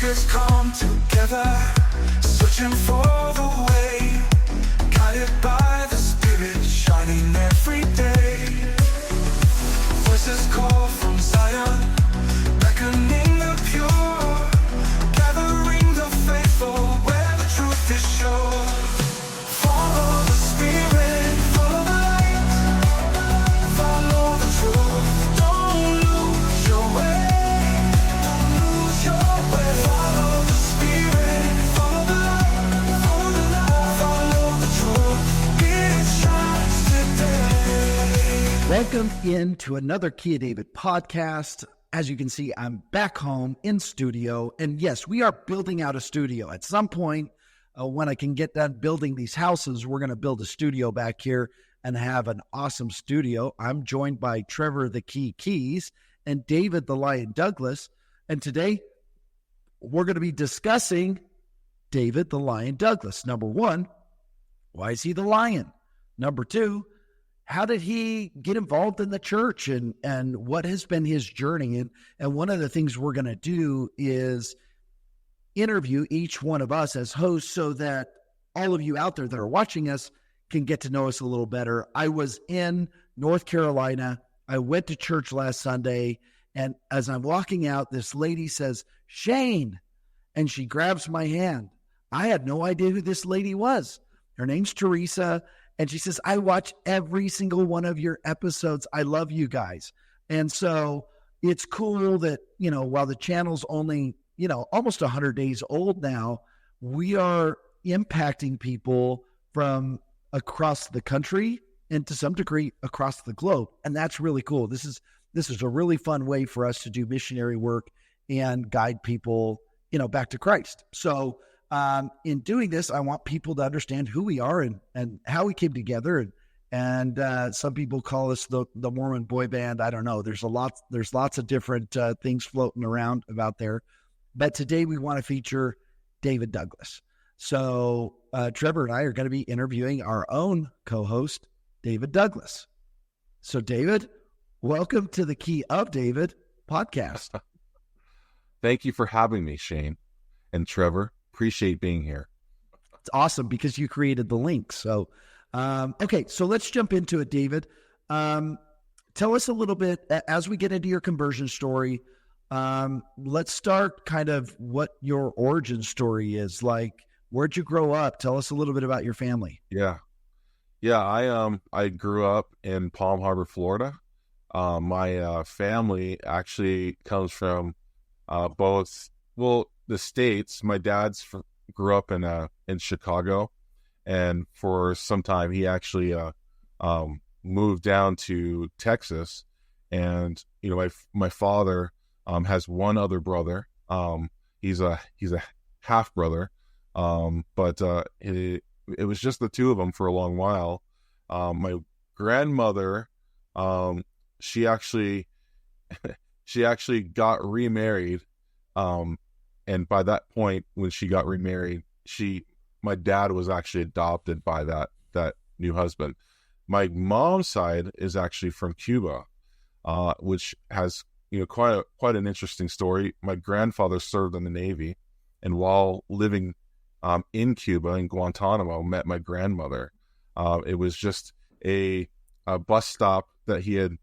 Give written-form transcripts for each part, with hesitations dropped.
Seekers come together, searching for the way, guided by the Spirit, shining every day. Voices call from Zion, beckoning the pure, gathering the faithful where the truth is sure. Follow the Spirit, follow the light, follow the truth. Don't lose your way, don't lose your way. Follow the Spirit, follow the light, follow the light, follow the truth. It shines today. Welcome into another Key of David podcast. As you can see, I'm back home in studio. And yes, we are building out a studio. At some point, when I can get done building these houses, we're going to build a studio back here and have an awesome studio. I'm joined by Trevor the Key Keys and David the Lion Douglas. And today, we're going to be discussing David the Lion Douglas. Number one, why is he the lion? Number two, how did he get involved in the church and what has been his journey? And one of the things we're going to do is interview each one of us as hosts so that all of you out there that are watching us can get to know us a little better. I was in North Carolina. I went to church last Sunday, and as I'm walking out, this lady says, "Shane," and she grabs my hand. I had no idea who this lady was. Her name's Teresa. And she says, "I watch every single one of your episodes. I love you guys." And so it's cool that, while the channel's only, almost 100 days old now, we are impacting people from across the country and to some degree across the globe. And that's really cool. This is a really fun way for us to do missionary work and guide people, back to Christ. So in doing this, I want people to understand who we are and how we came together. And some people call us the Mormon boy band. I don't know. There's lots of different things floating around about there. But today we want to feature David Douglas. So Trevor and I are going to be interviewing our own co-host, David Douglas. So David, welcome to the Key of David podcast. Thank you for having me, Shane and Trevor. Appreciate being here. It's awesome because you created the link. So, okay, so let's jump into it, David. Tell us a little bit, as we get into your conversion story, let's start kind of what your origin story is. Like, where'd you grow up? Tell us a little bit about your family. Yeah. I grew up in Palm Harbor, Florida. My family actually comes from the States. My dad's grew up in Chicago, and for some time he actually moved down to Texas. And my father has one other brother. He's a half brother, but it was just the two of them for a long while. My grandmother, she actually got remarried. And by that point, when she got remarried, my dad was actually adopted by that new husband. My mom's side is actually from Cuba, which has quite an interesting story. My grandfather served in the Navy, and while living in Cuba in Guantanamo, met my grandmother. It was just a bus stop that he had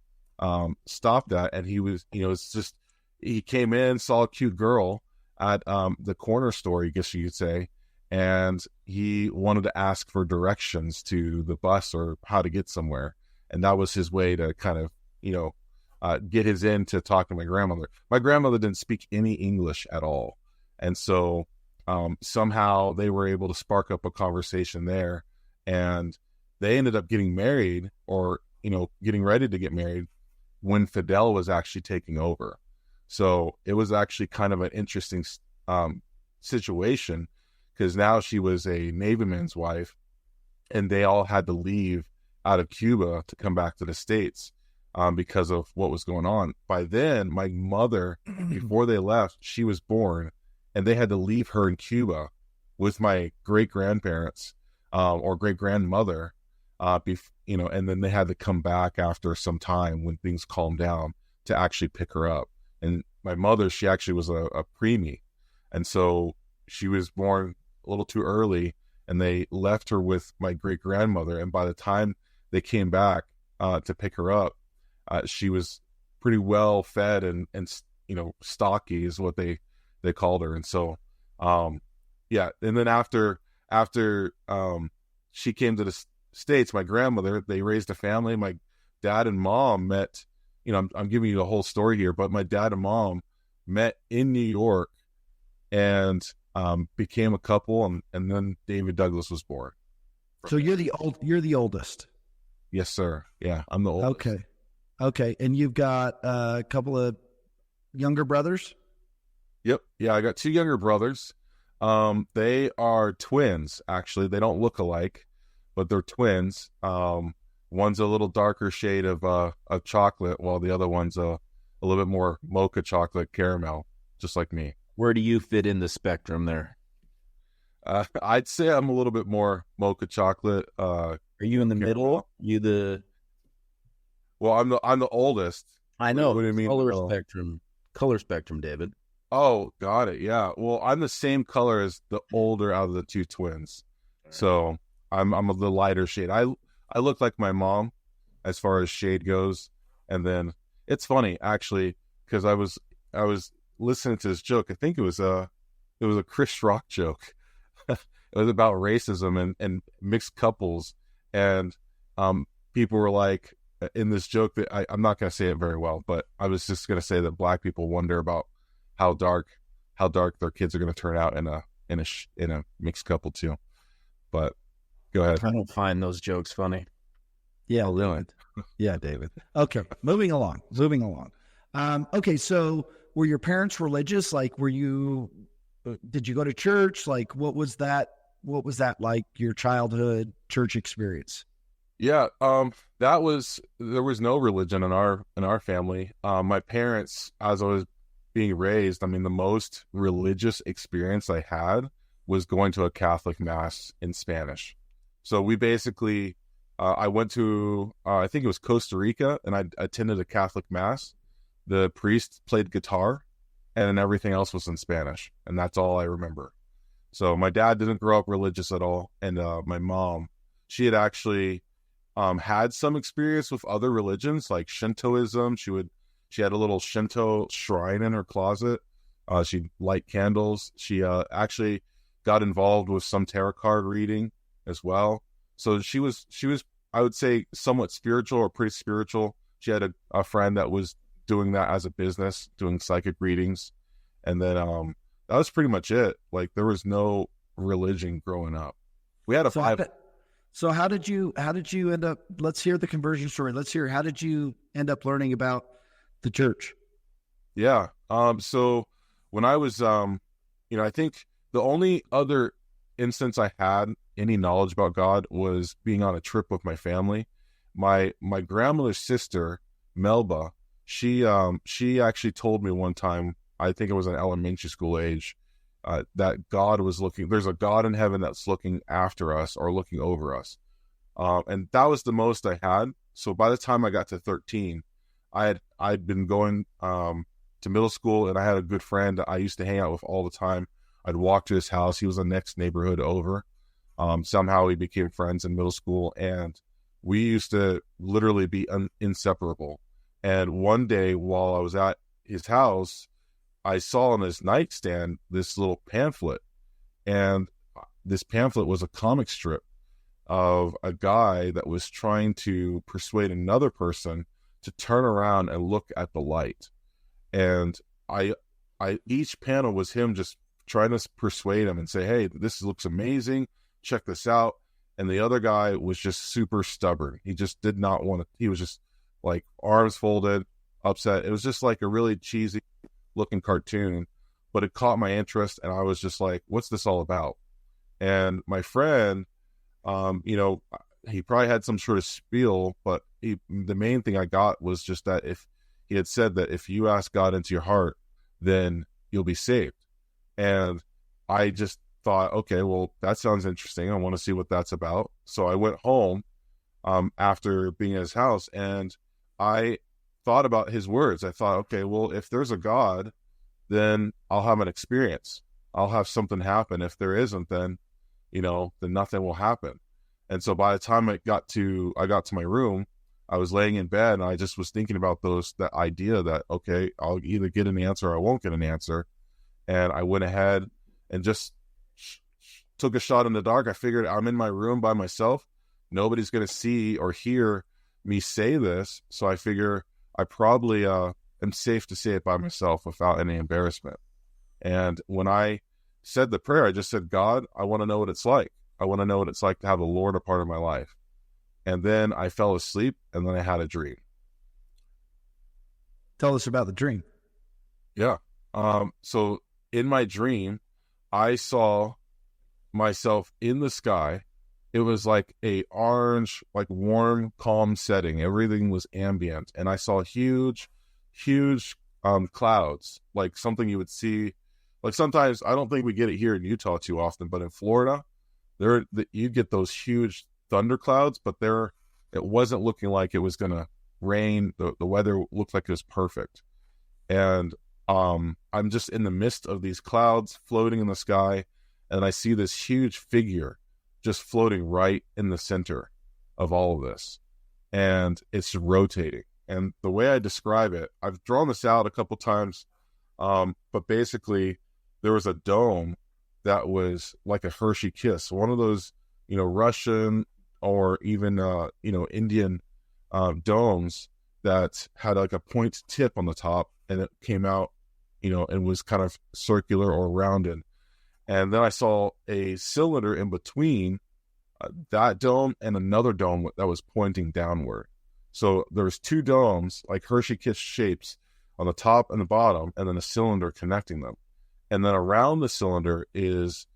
stopped at, and he came in, saw a cute girl at the corner store, I guess you could say, and he wanted to ask for directions to the bus or how to get somewhere. And that was his way to kind of, get his in to talk to my grandmother. My grandmother didn't speak any English at all. And so somehow they were able to spark up a conversation there, and they ended up getting married, or, getting ready to get married when Fidel was actually taking over. So it was actually kind of an interesting situation, because now she was a Navyman's wife, and they all had to leave out of Cuba to come back to the States because of what was going on. By then, my mother, before they left, she was born, and they had to leave her in Cuba with my great-grandparents or great-grandmother, and then they had to come back after some time when things calmed down to actually pick her up. And my mother, she actually was a preemie. And so she was born a little too early, and they left her with my great grandmother. And by the time they came back to pick her up, she was pretty well fed and stocky is what they called her. And so yeah, and then after she came to the States, my grandmother, they raised a family. My dad and mom met, I'm giving you the whole story here, but my dad and mom met in New York and became a couple, and then David Douglas was born. So you're the oldest. Yes, sir. Yeah, I'm the oldest. Okay. And you've got a couple of younger brothers? Yep. Yeah, I got two younger brothers. They are twins, actually. They don't look alike, but they're twins. One's a little darker shade of chocolate, while the other one's a little bit more mocha chocolate caramel, just like me. Where do you fit in the spectrum there? I'd say I'm a little bit more mocha chocolate. Are you in the middle? Well, I'm the oldest. I know. What do you mean? Color spectrum, David. Oh, got it. Yeah. Well, I'm the same color as the older out of the two twins, so I'm a little lighter shade. I look like my mom as far as shade goes. And then it's funny actually, because I was listening to this joke. I think it was a Chris Rock joke. It was about racism and mixed couples, and people were like, in this joke that I'm not going to say it very well, but I was just going to say that Black people wonder about how dark their kids are going to turn out in a mixed couple too. But go ahead. I don't find those jokes funny. Yeah, I'll do it. Yeah, David. Okay, moving along. Okay, so were your parents religious? Like, did you go to church? Like, what was that like, your childhood church experience? Yeah, there was no religion in our family. My parents, as I was being raised, I mean, the most religious experience I had was going to a Catholic mass in Spanish. So we basically, I went to, I think it was Costa Rica, and I attended a Catholic mass. The priest played guitar, and then everything else was in Spanish, and that's all I remember. So my dad didn't grow up religious at all, and my mom, she had actually had some experience with other religions like Shintoism. She had a little Shinto shrine in her closet. She'd light candles. She actually got involved with some tarot card reading as well. So she was, I would say, somewhat spiritual or pretty spiritual. She had a friend that was doing that as a business, doing psychic readings. And then that was pretty much it. Like, there was no religion growing up. We had So how did you end up, let's hear the conversion story. Let's hear, how did you end up learning about the church? Yeah. So when I was, I think the only other instance I had any knowledge about God was being on a trip with my family. My grandmother's sister, Melba, she actually told me one time, I think it was an elementary school age, that God was there's a God in heaven that's looking after us or looking over us. And that was the most I had. So by the time I got to 13, I'd been going to middle school, and I had a good friend that I used to hang out with all the time. I'd walk to his house. He was the next neighborhood over. Somehow we became friends in middle school, and we used to literally be inseparable. And one day while I was at his house, I saw on his nightstand this little pamphlet, and this pamphlet was a comic strip of a guy that was trying to persuade another person to turn around and look at the light. And each panel was him just trying to persuade him and say, hey, this looks amazing, check this out. And the other guy was just super stubborn. He just did not want to, he was just like arms folded, upset. It was just like a really cheesy looking cartoon, but it caught my interest, and I was just like, what's this all about? And my friend, he probably had some sort of spiel, but the main thing I got was just that he had said that if you ask God into your heart, then you'll be saved. And I just thought, okay, well, that sounds interesting. I want to see what that's about. So I went home after being at his house, and I thought about his words. I thought, okay, well, if there's a God, then I'll have an experience. I'll have something happen. If there isn't, then, then nothing will happen. And so by the time I got to my room, I was laying in bed and I just was thinking about that idea that, okay, I'll either get an answer or I won't get an answer. And I went ahead and just took a shot in the dark. I figured I'm in my room by myself. Nobody's going to see or hear me say this. So I figure I probably am safe to say it by myself without any embarrassment. And when I said the prayer, I just said, God, I want to know what it's like. I want to know what it's like to have the Lord a part of my life. And then I fell asleep, and then I had a dream. Tell us about the dream. Yeah. So in my dream, I saw myself in the sky. It was like a orange, like warm, calm setting. Everything was ambient. And I saw huge clouds, like something you would see. Like sometimes, I don't think we get it here in Utah too often, but in Florida, you get those huge thunder clouds, but it wasn't looking like it was going to rain. The weather looked like it was perfect. And I'm just in the midst of these clouds floating in the sky, and I see this huge figure just floating right in the center of all of this. And it's rotating. And the way I describe it, I've drawn this out a couple times, but basically there was a dome that was like a Hershey kiss, one of those, Russian or even, Indian domes that had like a point tip on the top, and it came out, and was kind of circular or rounded. And then I saw a cylinder in between that dome and another dome that was pointing downward. So there's two domes, like Hershey kiss shapes, on the top and the bottom, and then a cylinder connecting them. And then around the cylinder is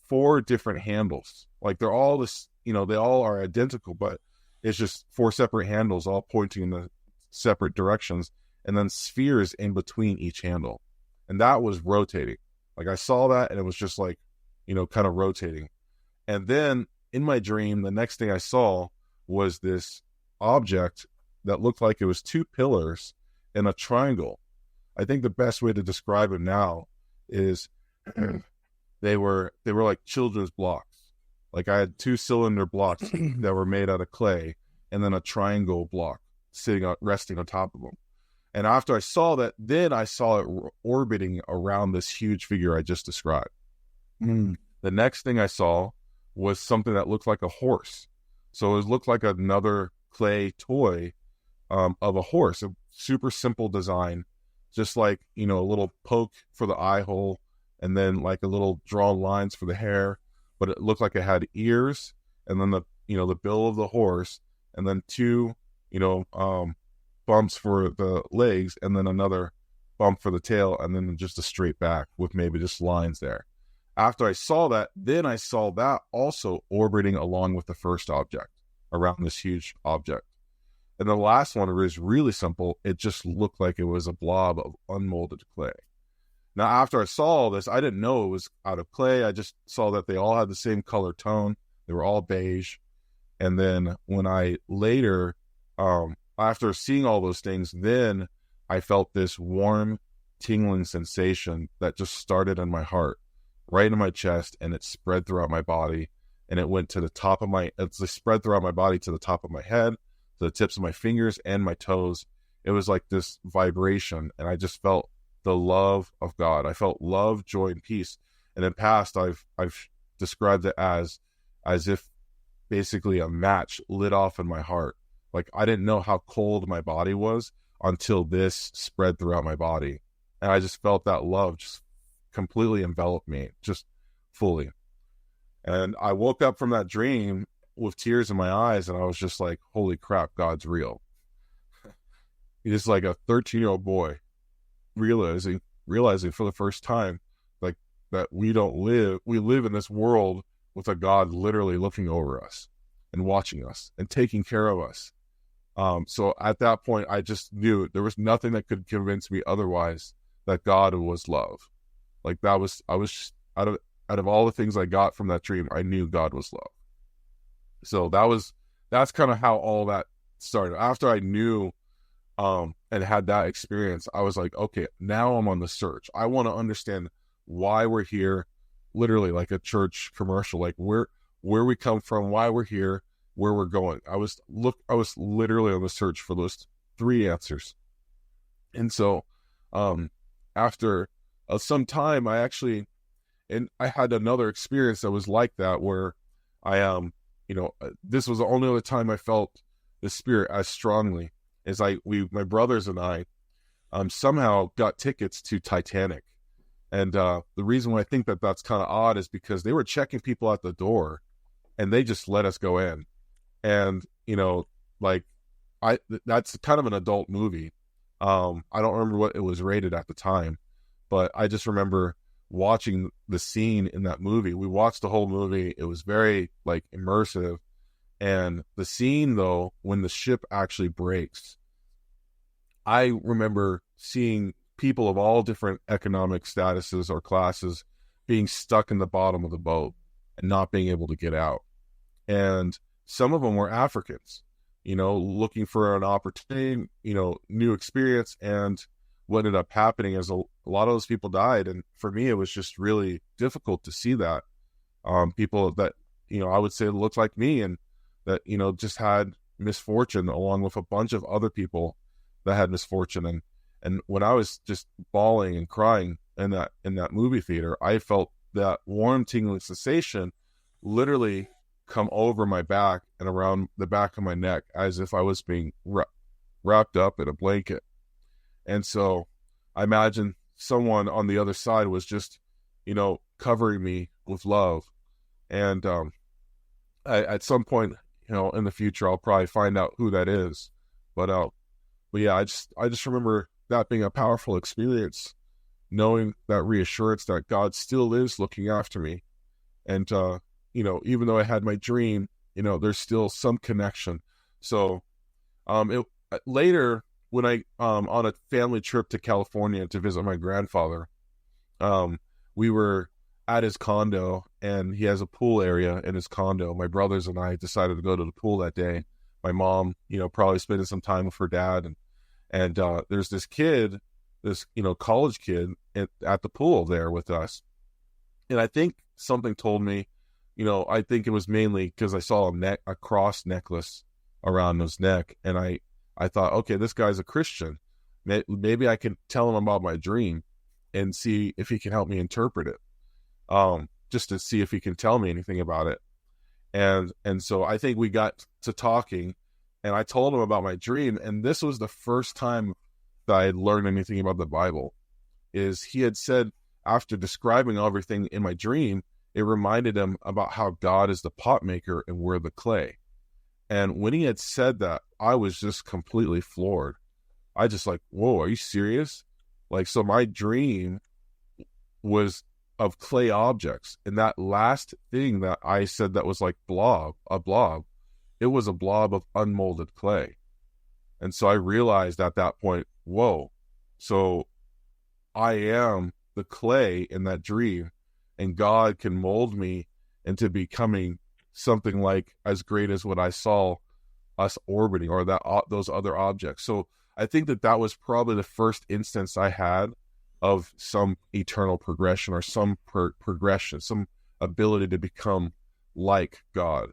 4 different handles. Like they're all this, they all are identical, but it's just 4 separate handles all pointing in the separate directions, and then spheres in between each handle. And that was rotating. Like I saw that, and it was just like, kind of rotating. And then in my dream, the next thing I saw was this object that looked like it was 2 pillars and a triangle. I think the best way to describe it now is they were like children's blocks. Like I had 2 cylinder blocks that were made out of clay, and then a triangle block resting on top of them. And after I saw that, then I saw it orbiting around this huge figure I just described. The next thing I saw was something that looked like a horse. So it looked like another clay toy of a horse, a super simple design, just like, a little poke for the eye hole, and then like a little drawn lines for the hair, but it looked like it had ears, and then the bill of the horse, and then 2, bumps for the legs, and then another bump for the tail, and then just a straight back with maybe just lines there. After I saw that, then I saw that also orbiting along with the first object around this huge object. And the last one was really simple. It just looked like it was a blob of unmolded clay. Now, after I saw all this, I didn't know it was out of clay. I just saw that they all had the same color tone. They were all beige. And then when I later, after seeing all those things, then I felt this warm, tingling sensation that just started in my heart, right in my chest, and it spread throughout my body. And it went to the top of it spread throughout my body to the top of my head, to the tips of my fingers and my toes. It was like this vibration, and I just felt the love of God. I felt love, joy, and peace. And in the past, I've described it as if basically a match lit off in my heart. Like I didn't know how cold my body was until this spread throughout my body. And I just felt that love just completely envelop me, just fully. And I woke up from that dream with tears in my eyes, and I was just like, holy crap, God's real. He's like a 13-year-old boy realizing for the first time, like, that we live in this world with a God literally looking over us and watching us and taking care of us. So at that point, I just knew there was nothing that could convince me otherwise that God was love. Like I was out of all the things I got from that dream, I knew God was love. So that's kind of how all that started. After I knew, and had that experience, I was like, okay, now I'm on the search. I want to understand why we're here, literally like a church commercial, like where we come from, why we're here, where we're going. I was literally on the search for those 3 answers. And so after some time, I had another experience that was like that, where I this was the only other time I felt the Spirit as strongly as my brothers and I somehow got tickets to Titanic. And the reason why I think that that's kind of odd is because they were checking people at the door and they just let us go in. And, that's kind of an adult movie. I don't remember what it was rated at the time, but I just remember watching the scene in that movie. We watched the whole movie. It was very immersive. And the scene though, when the ship actually breaks, I remember seeing people of all different economic statuses or classes being stuck in the bottom of the boat and not being able to get out. And some of them were Africans, looking for an opportunity, new experience. And what ended up happening is a lot of those people died. And for me, it was just really difficult to see that. People that, I would say looked like me and that, just had misfortune along with a bunch of other people that had misfortune. And when I was just bawling and crying in that movie theater, I felt that warm tingling sensation literally come over my back and around the back of my neck, as if I was being wrapped up in a blanket. And so I imagine someone on the other side was just, covering me with love. And at some point, in the future, I'll probably find out who that is. But yeah, I just remember that being a powerful experience, knowing that reassurance that God still is looking after me. And, even though I had my dream, there's still some connection. So later, when I on a family trip to California to visit my grandfather, we were at his condo, and he has a pool area in his condo. My brothers and I decided to go to the pool that day. My mom, probably spending some time with her dad, and there's this kid, this college kid at the pool there with us. And I think something told me, I think it was mainly because I saw a cross necklace around his neck, and I thought, okay, this guy's a Christian. Maybe I can tell him about my dream and see if he can help me interpret it, just to see if he can tell me anything about it. And so I think we got to talking, and I told him about my dream, and this was the first time that I had learned anything about the Bible. Is he had said, after describing everything in my dream, it reminded him about how God is the pot maker and we're the clay. And when he had said that, I was just completely floored. I just whoa, are you serious? So my dream was of clay objects. And that last thing that I said that was a blob, it was a blob of unmolded clay. And so I realized at that point, whoa, so I am the clay in that dream, and God can mold me into becoming something as great as what I saw us orbiting, or those other objects. So I think that was probably the first instance I had of some eternal progression, or some progression, some ability to become like God,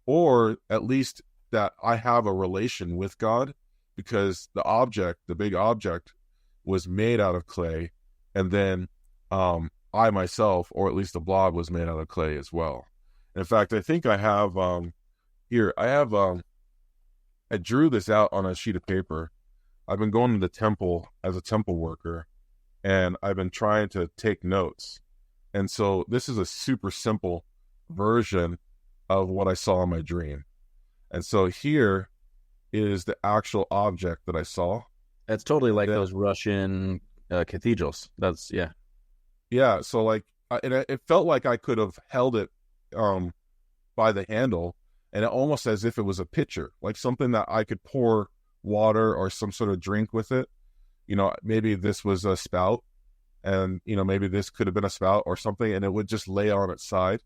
or at least that I have a relation with God, because the big object was made out of clay, and then I myself, or at least the blob, was made out of clay as well. In fact, I think I have I drew this out on a sheet of paper. I've been going to the temple as a temple worker, and I've been trying to take notes. And so this is a super simple version of what I saw in my dream. And so here is the actual object that I saw. That's totally like those Russian cathedrals. That's, yeah. Yeah, so and it felt like I could have held it by the handle, and it almost as if it was a pitcher, something that I could pour water or some sort of drink with it. Maybe this was a spout, and maybe this could have been a spout or something, and it would just lay on its side.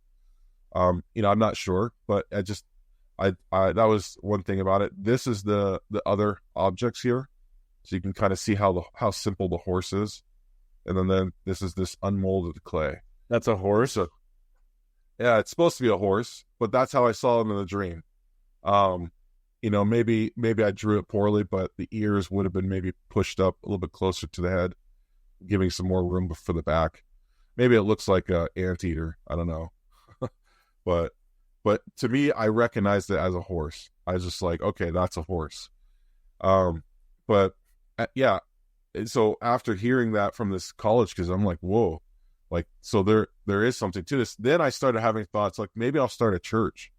I'm not sure, but I that was one thing about it. This is the other objects here, so you can kind of see how simple the horse is. and then this is this unmolded clay. That's a horse. So yeah, it's supposed to be a horse, but that's how I saw him in the dream. Maybe I drew it poorly, but the ears would have been maybe pushed up a little bit closer to the head, giving some more room for the back. Maybe it looks like an anteater. I don't know. but to me, I recognized it as a horse. I was just like, okay, that's a horse. Yeah. So after hearing that from this college, because I'm like, whoa, like, so there is something to this. Then I started having thoughts like, maybe I'll start a church.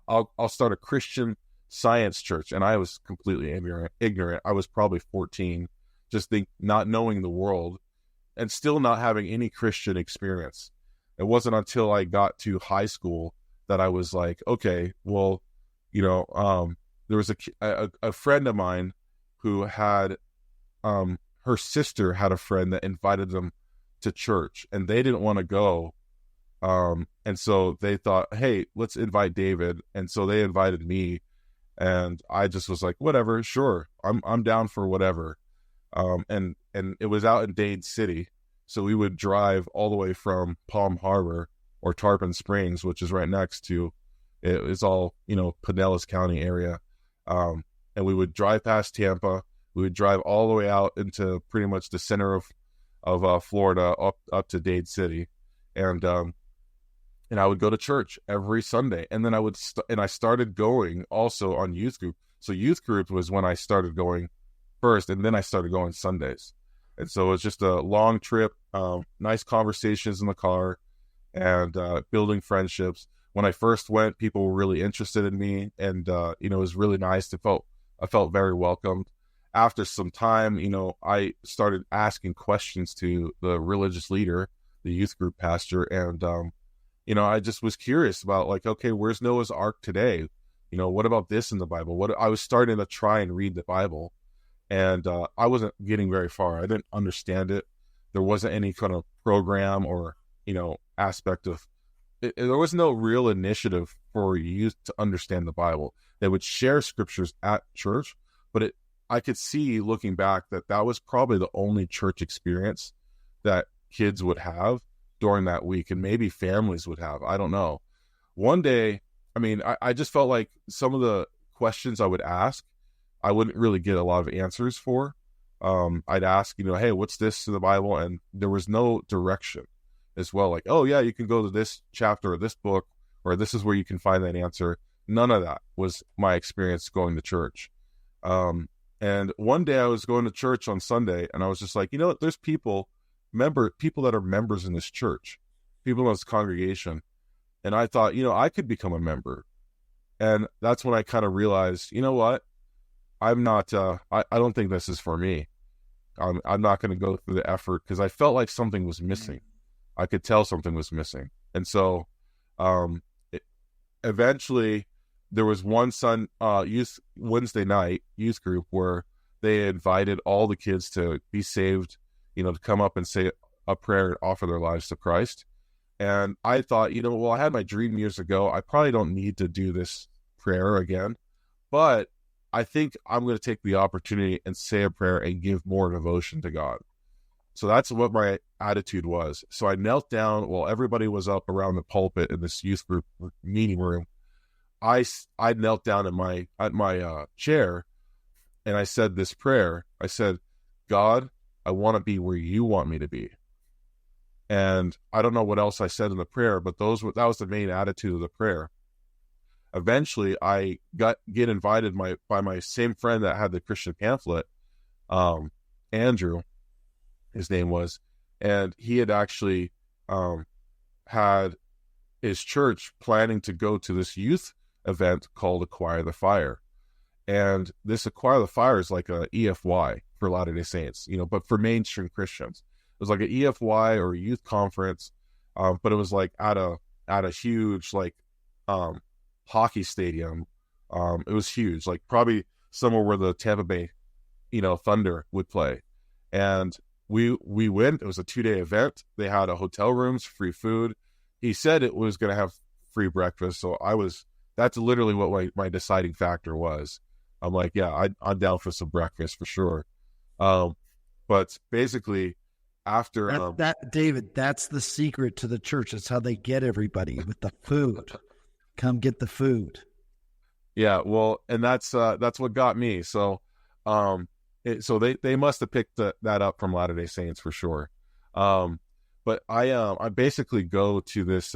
I'll start a Christian Science church. And I was completely ignorant. I was probably 14, just not knowing the world and still not having any Christian experience. It wasn't until I got to high school that I was like, okay, well, there was a friend of mine who had, her sister had a friend that invited them to church, and they didn't want to go. And so they thought, hey, let's invite David. And so they invited me, and I just was like, whatever, sure. I'm down for whatever. And it was out in Dade City. So we would drive all the way from Palm Harbor or Tarpon Springs, which is right next to, it's all, Pinellas County area. And we would drive past Tampa. We would drive all the way out into pretty much the center of Florida up to Dade City. And I would go to church every Sunday. And then I started going also on youth group. So youth group was when I started going first, and then I started going Sundays. And so it was just a long trip, nice conversations in the car, and building friendships. When I first went, people were really interested in me, and it was really nice. I felt very welcomed. After some time, I started asking questions to the religious leader, the youth group pastor, and I just was curious about, like, okay, where's Noah's Ark today? What about this in the Bible? I was starting to try and read the Bible, and I wasn't getting very far. I didn't understand it. There wasn't any kind of program or aspect of it. There was no real initiative for youth to understand the Bible. They would share scriptures at church, but I could see, looking back, that was probably the only church experience that kids would have during that week, and maybe families would have. I don't know. One day, I just felt like some of the questions I would ask, I wouldn't really get a lot of answers for. I'd ask, hey, what's this in the Bible? And there was no direction as well. Like, oh yeah, you can go to this chapter or this book, or this is where you can find that answer. None of that was my experience going to church. And one day I was going to church on Sunday, and I was just like, there's people that are members in this church, people in this congregation. And I thought, I could become a member. And that's when I kind of realized, what? I'm not, I don't think this is for me. I'm not going to go through the effort, because I felt like something was missing. I could tell something was missing. And so, eventually there was one Wednesday night youth group where they invited all the kids to be saved, to come up and say a prayer and offer their lives to Christ. And I thought, I had my dream years ago. I probably don't need to do this prayer again, but I think I'm going to take the opportunity and say a prayer and give more devotion to God. So that's what my attitude was. So I knelt down while everybody was up around the pulpit in this youth group meeting room. I knelt down at my chair, and I said this prayer. I said, God, I want to be where you want me to be. And I don't know what else I said in the prayer, but that was the main attitude of the prayer. Eventually, I get invited by my same friend that had the Christian pamphlet, Andrew, his name was, and he had actually had his church planning to go to this youth event called Acquire the Fire. And this Acquire the Fire is like a EFY for Latter-day Saints, but for mainstream Christians. It was like an EFY or a youth conference, but it was like at a huge hockey stadium. It was huge, like probably somewhere where the Tampa Bay, Thunder would play. And we went. It was a 2-day event. They had a hotel rooms, free food. He said it was going to have free breakfast. So that's literally what my deciding factor was. I'm like, yeah, I'm down for some breakfast for sure. But basically, after David, that's the secret to the church. That's how they get everybody with the food. Come get the food. Yeah, well, and that's what got me. So, so they must have picked that up from Latter-day Saints for sure. But I basically go to this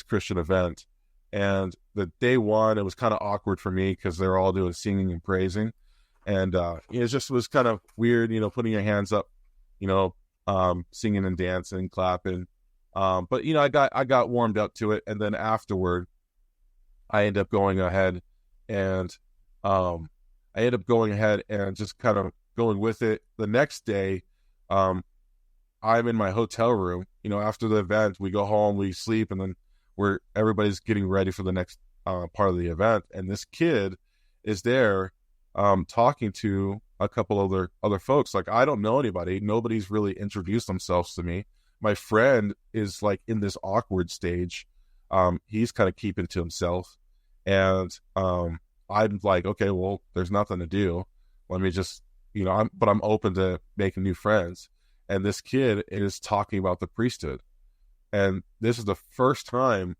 Christian event, and the day one, it was kind of awkward for me because they're all doing singing and praising, and it just was kind of weird, putting your hands up, singing and dancing, clapping. But I got warmed up to it, and then afterward, I end up going ahead and just kind of going with it. The next day, I'm in my hotel room. After the event, we go home, we sleep, and then everybody's getting ready for the next part of the event. And this kid is there talking to a couple other folks. Like, I don't know anybody. Nobody's really introduced themselves to me. My friend is like in this awkward stage. He's kind of keeping to himself. And I'm like, okay, well, there's nothing to do. Let me just, but I'm open to making new friends. And this kid is talking about the priesthood. And this is the first time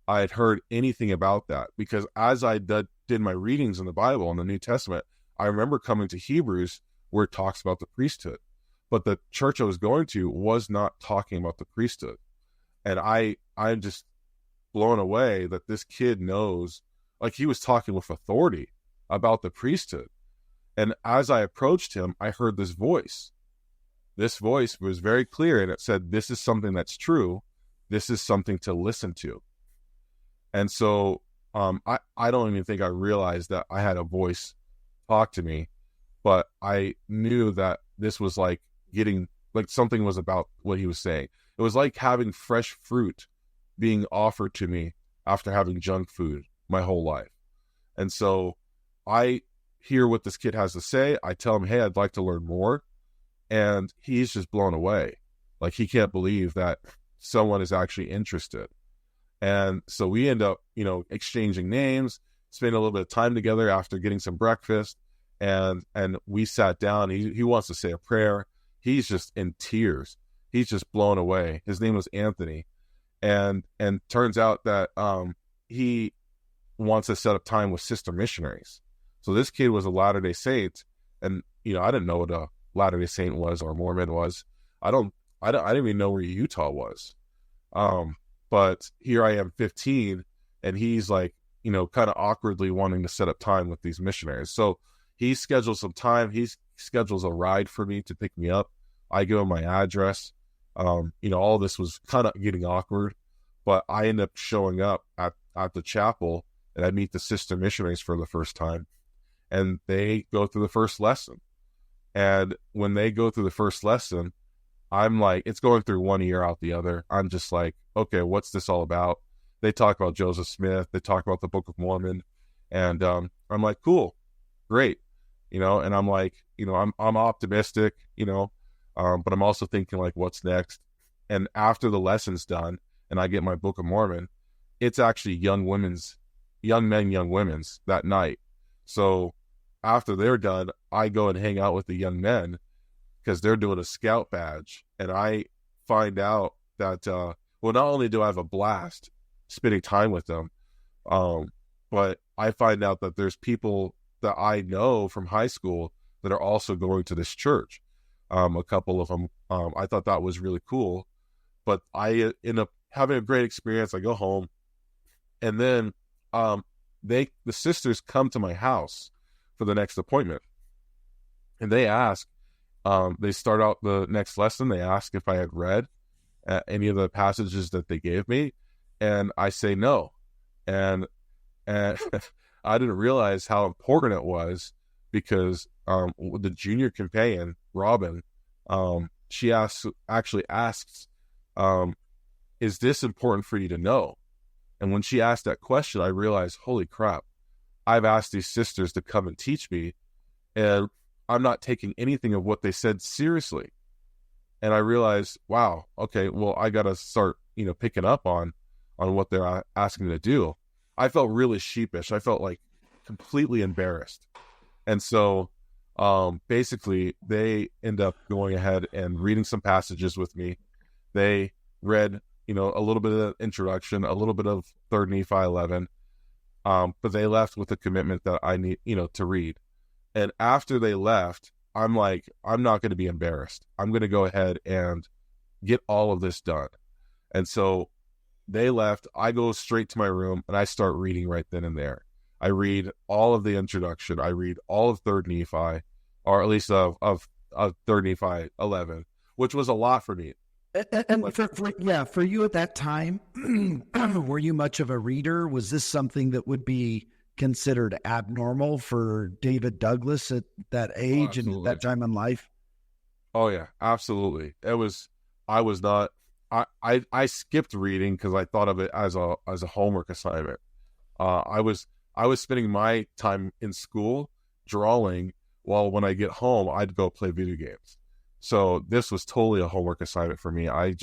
I had heard anything about that, because as I did my readings in the Bible, in the New Testament, I remember coming to Hebrews where it talks about the priesthood. But the church I was going to was not talking about the priesthood. And I'm just blown away that this kid knows, like, he was talking with authority about the priesthood. And as I approached him, I heard this voice. This voice was very clear, and it said, this is something that's true. This is something to listen to. And so I don't even think I realized that I had a voice talk to me, but I knew that this was like something was about what he was saying. It was like having fresh fruit being offered to me after having junk food my whole life. And so I hear what this kid has to say. I tell him, hey, I'd like to learn more. And he's just blown away. Like, he can't believe that someone is actually interested. And so we end up, exchanging names, spending a little bit of time together after getting some breakfast. And we sat down. He wants to say a prayer. He's just in tears. He's just blown away. His name was Anthony. And turns out that he wants to set up time with sister missionaries. So this kid was a Latter-day Saint, and I didn't know what a Latter-day Saint was or Mormon was. I didn't even know where Utah was. But here I am, 15, and he's like, kind of awkwardly wanting to set up time with these missionaries. So he schedules some time. He schedules a ride for me to pick me up. I give him my address. All this was kind of getting awkward, but I end up showing up at the chapel, and I meet the sister missionaries for the first time, and they go through the first lesson. And when they go through the first lesson, I'm like, it's going through one ear out the other. I'm just like, okay, what's this all about? They talk about Joseph Smith. They talk about the Book of Mormon. And I'm like, cool, great. And I'm like, I'm optimistic, but I'm also thinking, like, what's next? And after the lesson's done and I get my Book of Mormon, it's actually young men, young women's that night. So after they're done, I go and hang out with the young men because they're doing a scout badge. And I find out that, not only do I have a blast spending time with them, but I find out that there's people that I know from high school that are also going to this church. A couple of them, I thought that was really cool, but I end up having a great experience. I go home, and then the sisters come to my house for the next appointment, and they ask, they start out the next lesson. They ask if I had read any of the passages that they gave me, and I say no, and I didn't realize how important it was, because the junior companion, Robin, she actually asks, is this important for you to know? And when she asked that question, I realized, holy crap, I've asked these sisters to come and teach me, and I'm not taking anything of what they said seriously. And I realized, wow, okay, well, I got to start, picking up on what they're asking me to do. I felt really sheepish. I felt like completely embarrassed. And so basically they end up going ahead and reading some passages with me. They read, a little bit of introduction, a little bit of 3rd Nephi 11, but they left with a commitment that I need, to read. And after they left, I'm like, I'm not going to be embarrassed. I'm going to go ahead and get all of this done. And so they left. I go straight to my room and I start reading right then and there. I read all of the introduction. I read all of 3rd Nephi, or at least of 3rd Nephi 11, which was a lot for me. And for you at that time, were you much of a reader? Was this something that would be considered abnormal for David Douglas at that age and at that time in life? Oh yeah, absolutely. I was not. I skipped reading because I thought of it as a homework assignment. I was spending my time in school drawing, while when I get home I'd go play video games. So this was totally a homework assignment for me. I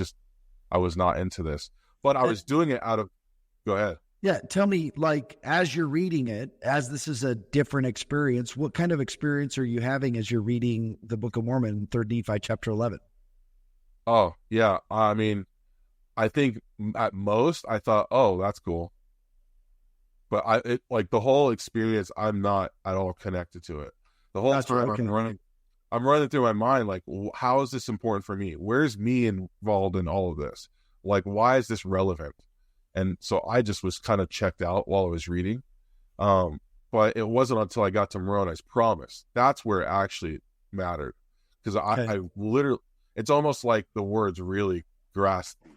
was not into this, but I was doing it out of. Go ahead. Yeah, tell me, like, as you're reading it, as this is a different experience, what kind of experience are you having as you're reading the Book of Mormon, 3rd Nephi, chapter 11? Oh, yeah. I mean, I think at most I thought, oh, that's cool. But like the whole experience, I'm not at all connected to it. The whole time I'm running through my mind, like, how is this important for me? Where's me involved in all of this? Like, why is this relevant? And so I just was kind of checked out while I was reading. But it wasn't until I got to Moroni's Promise. That's where it actually mattered. Because I literally, it's almost like the words really grasped me.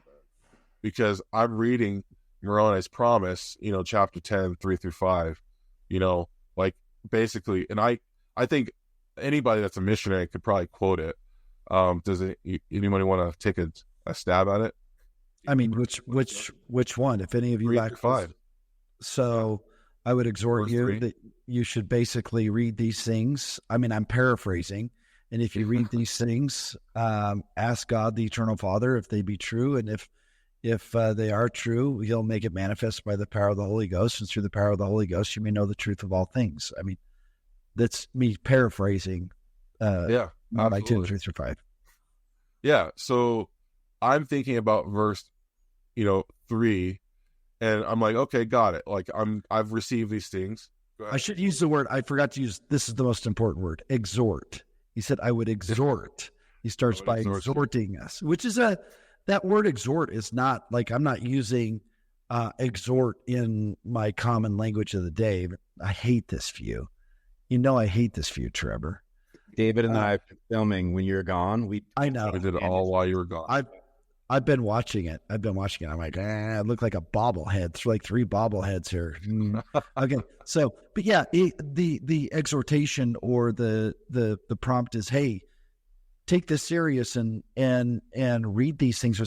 Because I'm reading Moroni's Promise, chapter 10, 3-5, like basically, and I think anybody that's a missionary could probably quote it. Does anybody want to take a stab at it? I mean, which one? If any of you like 5. So I would exhort you that you should basically read these things. I mean, I'm paraphrasing. And if you read these things, ask God, the Eternal Father, if they be true. And if they are true, he'll make it manifest by the power of the Holy Ghost. And through the power of the Holy Ghost, you may know the truth of all things. I mean, that's me paraphrasing. Yeah, by 2, 3-5. Yeah. So I'm thinking about verse, 3, and I'm like, okay, got it. Like I've received these things. I should use the word. I forgot to use. This is the most important word. Exhort. He said, "I would exhort." He starts by exhorting us, which is that word exhort is not like, I'm not using exhort in my common language of the day. But I hate this view. I hate this view, Trevor. David and I have been filming when you're gone. I know. We did it all while you were gone. I've been watching it. I'm like, I look like a bobblehead. It's like 3 bobbleheads here. Okay. So, but yeah, the exhortation or the prompt is, hey, take this serious and read these things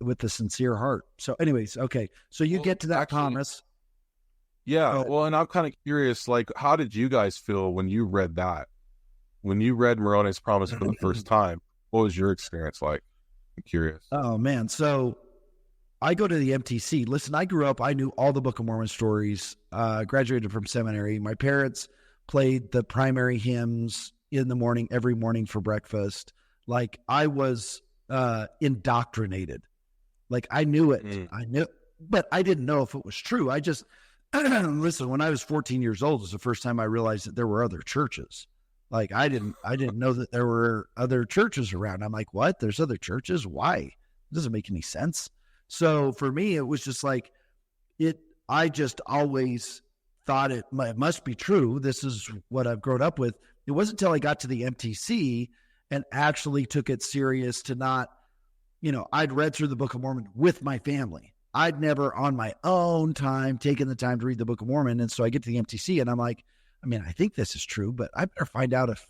with a sincere heart. So anyways, okay. So you get to that promise. Yeah. Well, and I'm kind of curious, like, how did you guys feel when you read that? When you read Moroni's Promise for the first time, what was your experience like? I'm curious. Oh, man. So I go to the MTC. Listen, I grew up, I knew all the Book of Mormon stories, graduated from seminary. My parents played the primary hymns in the morning, every morning for breakfast. Like, I was indoctrinated. Like, I knew it. I knew, but I didn't know if it was true. I just, listen, when I was 14 years old, it was the first time I realized that there were other churches. Like, I didn't know that there were other churches around. I'm like, what? There's other churches? Why? It doesn't make any sense. So for me, it was just like I just always thought it must be true. This is what I've grown up with. It wasn't until I got to the MTC and actually took it serious to not, I'd read through the Book of Mormon with my family. I'd never on my own time taken the time to read the Book of Mormon. And so I get to the MTC and I'm like, I think this is true, but I better find out if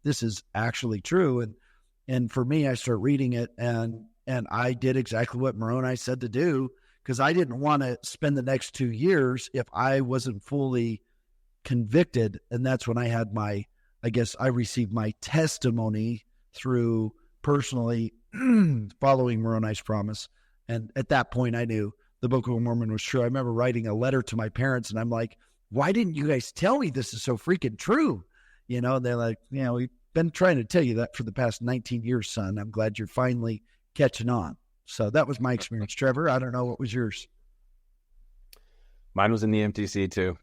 this is actually true. And for me, I start reading it and I did exactly what Moroni said to do, because I didn't want to spend the next 2 years if I wasn't fully convicted. And that's when I had I received my testimony through personally following Moroni's Promise. And at that point I knew the Book of Mormon was true. I remember writing a letter to my parents and I'm like, why didn't you guys tell me this is so freaking true? You know, they're like, we've been trying to tell you that for the past 19 years, son. I'm glad you're finally catching on. So that was my experience. Trevor, I don't know, what was yours? Mine was in the MTC too.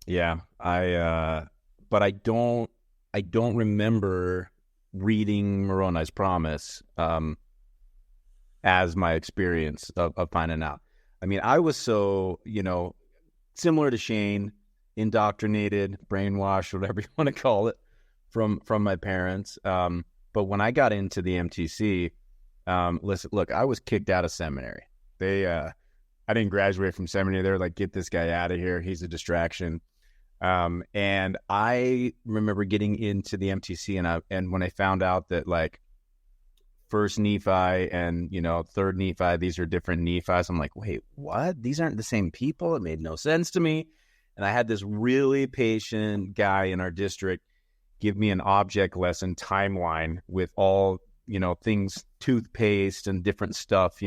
Yeah, but I don't remember reading Moroni's Promise as my experience of finding out. I mean, I was so, similar to Shane, indoctrinated, brainwashed, whatever you want to call it, from my parents. But when I got into the MTC, listen, look, I was kicked out of seminary. I didn't graduate from seminary. They were like, get this guy out of here. He's a distraction. And I remember getting into the MTC, and when I found out that like First Nephi and Third Nephi, these are different Nephis, I'm like, wait, what? These aren't the same people. It made no sense to me. And I had this really patient guy in our district give me an object lesson timeline with all things, toothpaste and different stuff,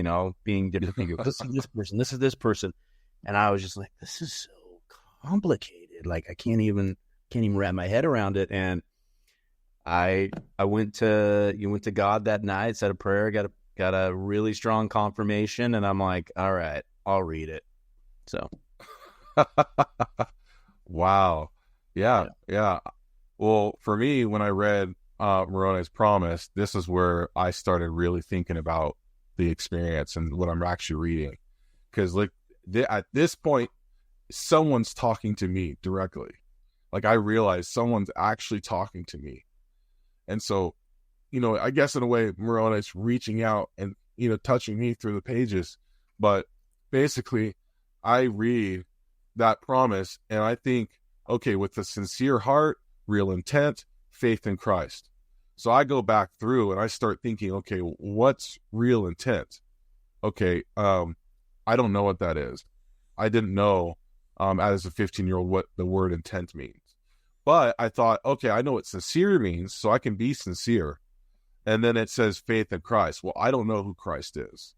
being different things. This is this person, this is this person. And I was just like, this is so complicated. Like I can't even wrap my head around it. And I went to God that night, said a prayer, got a really strong confirmation, and I'm like, all right, I'll read it. So Wow. Yeah. Well, for me, when I read Moroni's Promise, this is where I started really thinking about the experience and what I'm actually reading. Because like at this point, someone's talking to me directly. Like I realized someone's actually talking to me. And so, I guess in a way, Moroni's reaching out and, touching me through the pages. But basically, I read that promise and I think, okay, with a sincere heart, real intent, faith in Christ. So I go back through and I start thinking, okay, what's real intent? Okay, I don't know what that is. I didn't know as a 15-year-old what the word intent means. But I thought, okay, I know what sincere means, so I can be sincere. And then it says faith in Christ. Well, I don't know who Christ is.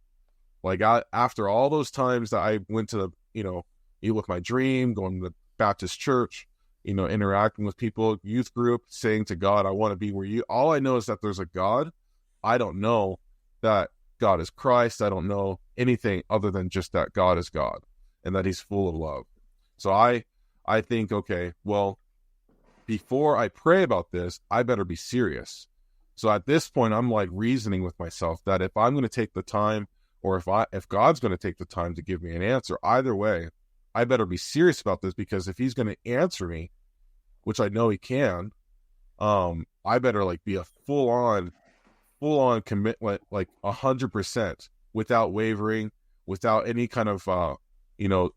Like after all those times that I went to, Eat With My Dream, going to the Baptist church, interacting with people, youth group, saying to God, I want to be where you. All I know is that there's a God. I don't know that God is Christ. I don't know anything other than just that God is God and that he's full of love. So I think, okay, well, before I pray about this, I better be serious. So at this point, I'm like reasoning with myself that if I'm going to take the time, or if God's going to take the time to give me an answer, either way, I better be serious about this, because if he's going to answer me, which I know he can, I better like be a full on commitment, like 100%, without wavering, without any kind of,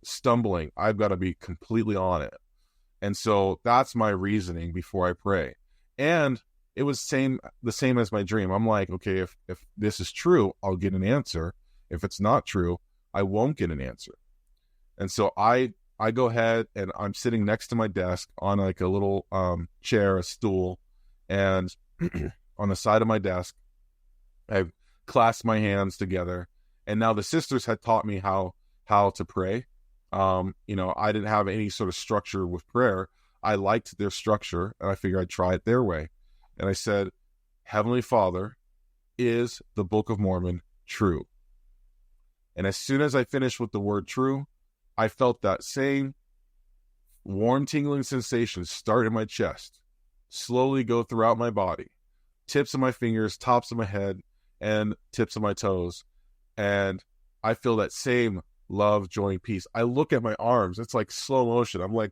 stumbling. I've got to be completely on it. And so that's my reasoning before I pray. And it was the same as my dream. I'm like, okay, if this is true, I'll get an answer. If it's not true, I won't get an answer. And so I go ahead and I'm sitting next to my desk on like a little chair, a stool, and on the side of my desk, I've clasped my hands together. And now the sisters had taught me how to pray. I didn't have any sort of structure with prayer. I liked their structure, and I figured I'd try it their way. And I said, Heavenly Father, is the Book of Mormon true? And as soon as I finished with the word true, I felt that same warm, tingling sensation start in my chest, slowly go throughout my body, tips of my fingers, tops of my head, and tips of my toes. And I feel that same love, joy, and peace. I look at my arms. It's like slow motion. I'm like,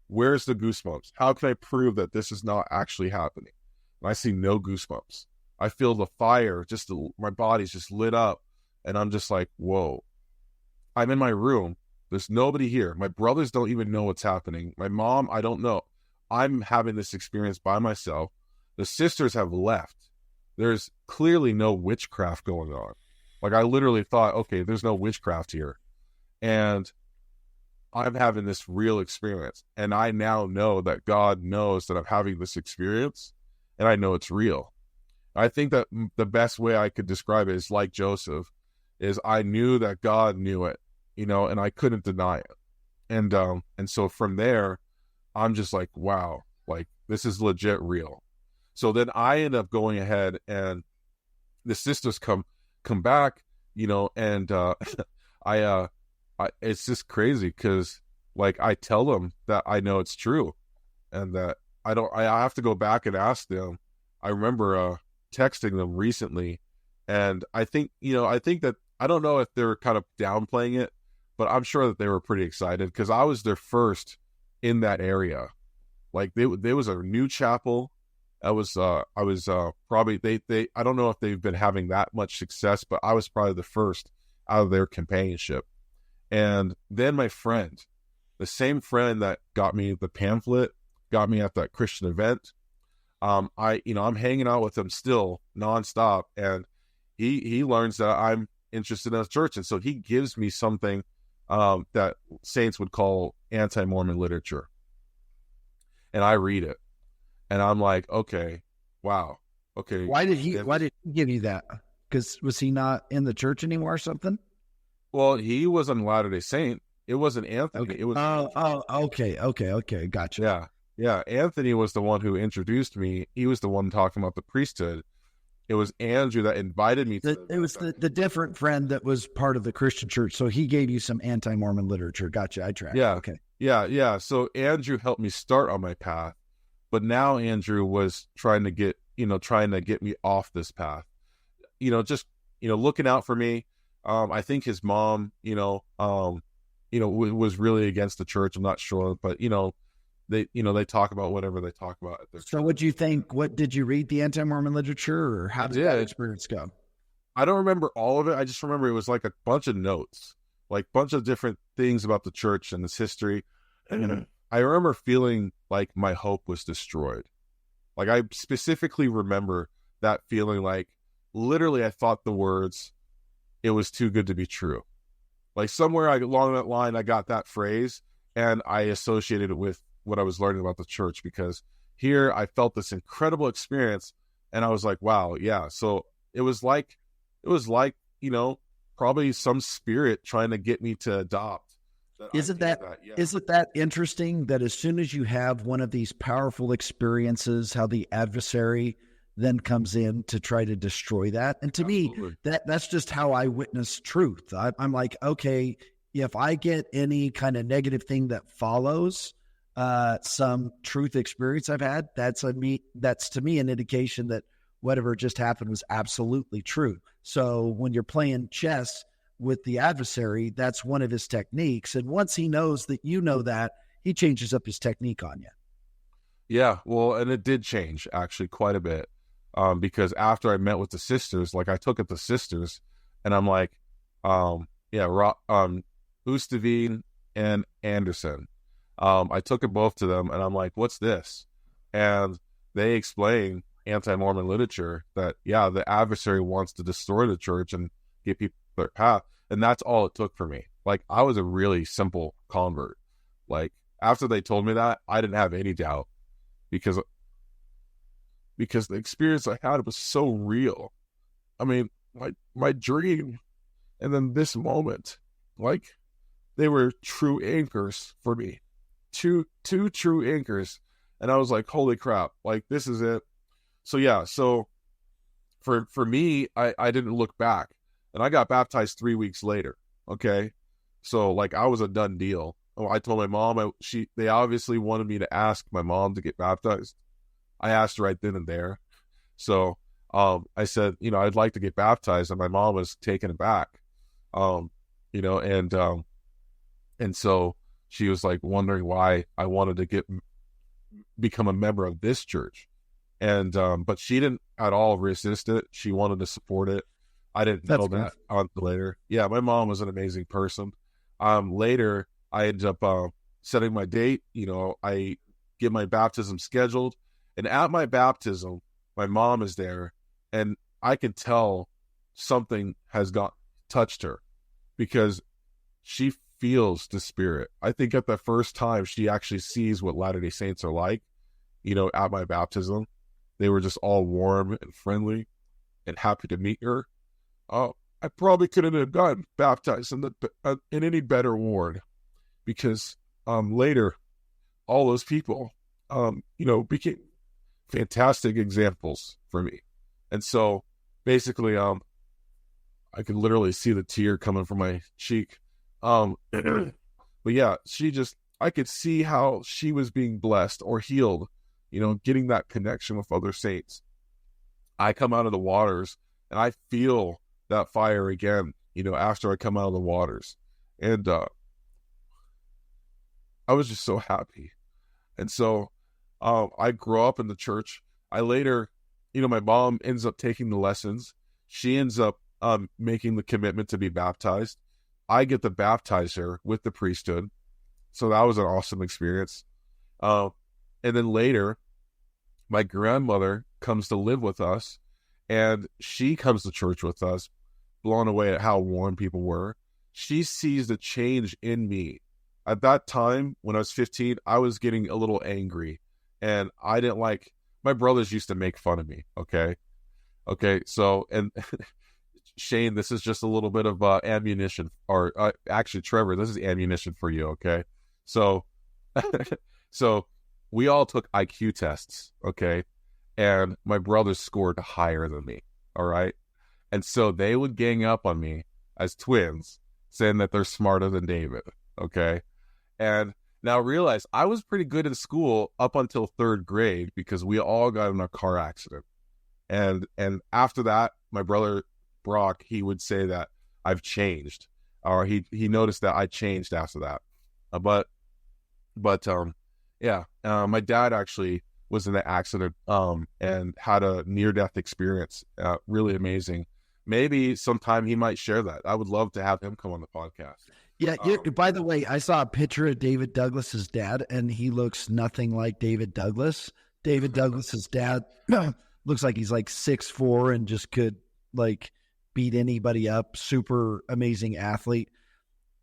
where's the goosebumps? How can I prove that this is not actually happening? And I see no goosebumps. I feel the fire, my body's just lit up. And I'm just like, whoa. I'm in my room. There's nobody here. My brothers don't even know what's happening. My mom, I don't know. I'm having this experience by myself. The sisters have left. There's clearly no witchcraft going on. Like I literally thought, okay, there's no witchcraft here. And I'm having this real experience. And I now know that God knows that I'm having this experience, and I know it's real. I think that the best way I could describe it is like Joseph, is I knew that God knew it, and I couldn't deny it. And so from there, I'm just like, wow, Like, this is legit real. So then I end up going ahead, and the sisters come back, and I it's just crazy because like I tell them that I know it's true, and that I have to go back and ask them. I remember texting them recently, and I think that I don't know if they were kind of downplaying it, but I'm sure that they were pretty excited because I was their first in that area. Like there was a new chapel. I was probably they I don't know if they've been having that much success, but I was probably the first out of their companionship. And then my friend, the same friend that got me the pamphlet, got me at that Christian event. I'm hanging out with him still nonstop, and he learns that I'm interested in a church, and so he gives me something that saints would call anti-Mormon literature, and I read it, and I'm like, okay, wow, okay. Why did he give you that? Because was he not in the church anymore or something? Well, he was a Latter-day Saint. It wasn't Anthony. Okay. It was Okay. Gotcha. Yeah. Anthony was the one who introduced me. He was the one talking about the priesthood. It was Andrew that invited me to It was the different friend that was part of the Christian church. So he gave you some anti-Mormon literature. Gotcha. I track. Yeah. Okay. Yeah. So Andrew helped me start on my path, but now Andrew was trying to get me off this path. Looking out for me. I think his mom, was really against the church. I'm not sure, but they talk about whatever they talk about at their So what do you think? What did you read the anti-Mormon literature, or how did that experience go? I don't remember all of it. I just remember it was like a bunch of notes, like bunch of different things about the church and its history. And I remember feeling like my hope was destroyed. Like I specifically remember that feeling, like literally I thought the words, "It was too good to be true." Like somewhere along that line, I got that phrase and I associated it with what I was learning about the church, because here I felt this incredible experience and I was like, wow, yeah. So it was like, probably some spirit trying to get me to adopt. Isn't that interesting that as soon as you have one of these powerful experiences, how the adversary then comes in to try to destroy that? And to Absolutely. me, that's just how I witness truth. I'm like, okay, if I get any kind of negative thing that follows some truth experience I've had, that's to me an indication that whatever just happened was absolutely true. So when you're playing chess with the adversary, that's one of his techniques. And once he knows that you know that, he changes up his technique on you. Yeah, well, and it did change actually quite a bit. Because after I met with the sisters, like I took it to sisters, and I'm like, Ustavine and Anderson. I took it both to them, and I'm like, what's this? And they explain anti-Mormon literature that, yeah, the adversary wants to destroy the church and get people their path. And that's all it took for me. Like, I was a really simple convert. Like, after they told me that, I didn't have any doubt because the experience I had was so real. I mean, my dream and then this moment, like, they were true anchors for me. Two true anchors. And I was like, holy crap, like, this is it. So yeah, so for me, I didn't look back. And I got baptized 3 weeks later. Okay. So like, I was a done deal. I told my mom, they obviously wanted me to ask my mom to get baptized. I asked right then and there. So I said, I'd like to get baptized, and my mom was taken aback. And so she was like wondering why I wanted to become a member of this church. And but she didn't at all resist it. She wanted to support it. I didn't know that until later. Yeah, my mom was an amazing person. Later, I ended up setting my date. I get my baptism scheduled. And at my baptism, my mom is there, and I can tell something has touched her, because she feels the Spirit. I think at the first time she actually sees what Latter-day Saints are like, at my baptism. They were just all warm and friendly and happy to meet her. I probably couldn't have gotten baptized in any better ward, because later, all those people became fantastic examples for me. And so basically, I could literally see the tear coming from my cheek. But yeah, I could see how she was being blessed or healed, getting that connection with other saints. I come out of the waters and I feel that fire again, after I come out of the waters. And I was just so happy. And so I grew up in the church. I later, my mom ends up taking the lessons. She ends up making the commitment to be baptized. I get to baptize her with the priesthood. So that was an awesome experience. And then later, my grandmother comes to live with us, and she comes to church with us, blown away at how warm people were. She sees the change in me. At that time, when I was 15, I was getting a little angry, and I didn't like, my brothers used to make fun of me, okay? So, and Shane, this is just a little bit of ammunition, or actually, Trevor, this is ammunition for you, okay? So, so we all took IQ tests, okay? And my brothers scored higher than me, all right? And so they would gang up on me as twins, saying that they're smarter than David, okay? And now realize I was pretty good in school up until third grade because we all got in a car accident. And after that, my brother Brock, he would say that I've changed, or he noticed that I changed after that. But my dad actually was in an accident and had a near-death experience. Really amazing. Maybe sometime he might share that. I would love to have him come on the podcast. Yeah. By the way, I saw a picture of David Douglas's dad, and he looks nothing like David Douglas. David Douglas's dad looks like he's like 6'4" and just could like beat anybody up. Super amazing athlete.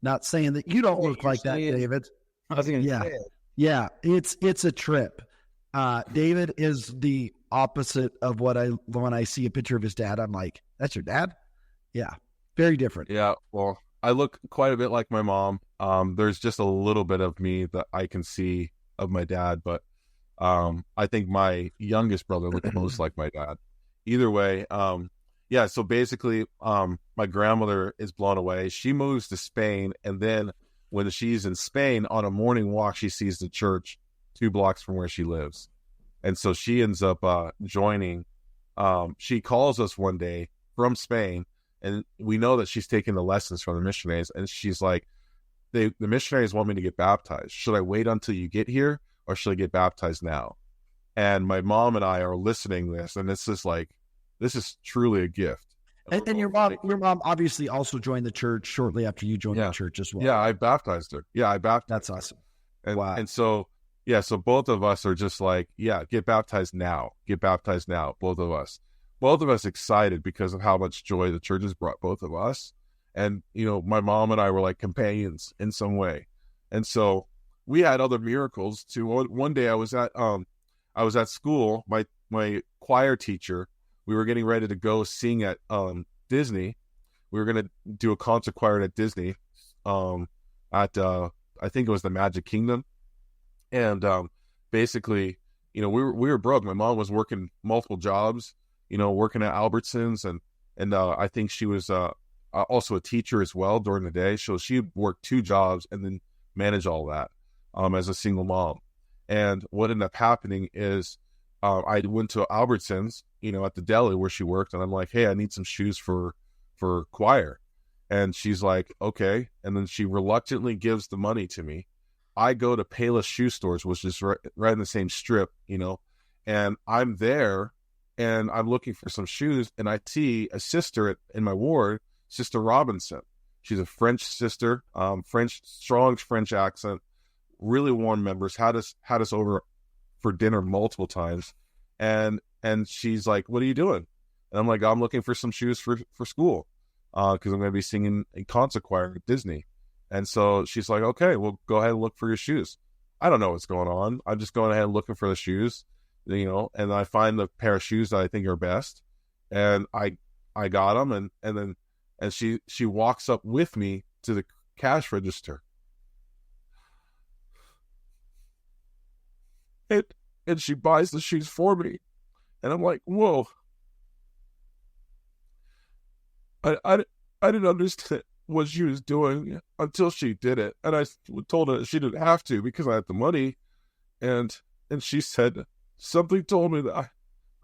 Not saying that you don't look like that, David. I was going to say it. Yeah, it's a trip. David is the opposite of when I see a picture of his dad, I'm like, that's your dad? Yeah, very different. Yeah, well, I look quite a bit like my mom. There's just a little bit of me that I can see of my dad, but I think my youngest brother looks most like my dad. Either way, so basically, my grandmother is blown away. She moves to Spain, and then when she's in Spain on a morning walk, she sees the church 2 blocks from where she lives. And so she ends up joining. She calls us one day from Spain, and we know that she's taking the lessons from the missionaries. And she's like, the missionaries want me to get baptized. Should I wait until you get here, or should I get baptized now? And my mom and I are listening to this, and it's just like, this is truly a gift. And your mom obviously also joined the church shortly after you joined the church as well. Yeah, I baptized her. Yeah, I baptized. That's awesome. And, wow. And so, so both of us are just like, get baptized now. Get baptized now, both of us. Both of us excited because of how much joy the church has brought both of us. And, my mom and I were like companions in some way. And so we had other miracles too. One day I was at school, my choir teacher, we were getting ready to go sing at Disney. We were going to do a concert choir at Disney at I think it was the Magic Kingdom. And basically, we were broke. My mom was working multiple jobs, working at Albertsons, and I think she was also a teacher as well during the day. So she worked 2 jobs and then managed all that as a single mom. And what ended up happening is I went to Albertsons, at the deli where she worked, and I'm like, hey, I need some shoes for choir. And she's like, okay. And then she reluctantly gives the money to me. I go to Payless Shoe Stores, which is right in the same strip, and I'm there, and I'm looking for some shoes, and I see a sister in my ward, Sister Robinson. She's a French sister, strong French accent, really warm members, had us over for dinner multiple times. And she's like, what are you doing? And I'm like, I'm looking for some shoes for school because I'm going to be singing a concert choir at Disney. And so she's like, okay, well, go ahead and look for your shoes. I don't know what's going on. I'm just going ahead and looking for the shoes, and I find the pair of shoes that I think are best. And I got them. And she walks up with me to the cash register. and, and she buys the shoes for me. And I'm like, whoa. I didn't understand what she was doing until she did it. And I told her she didn't have to because I had the money. And she said, something told me that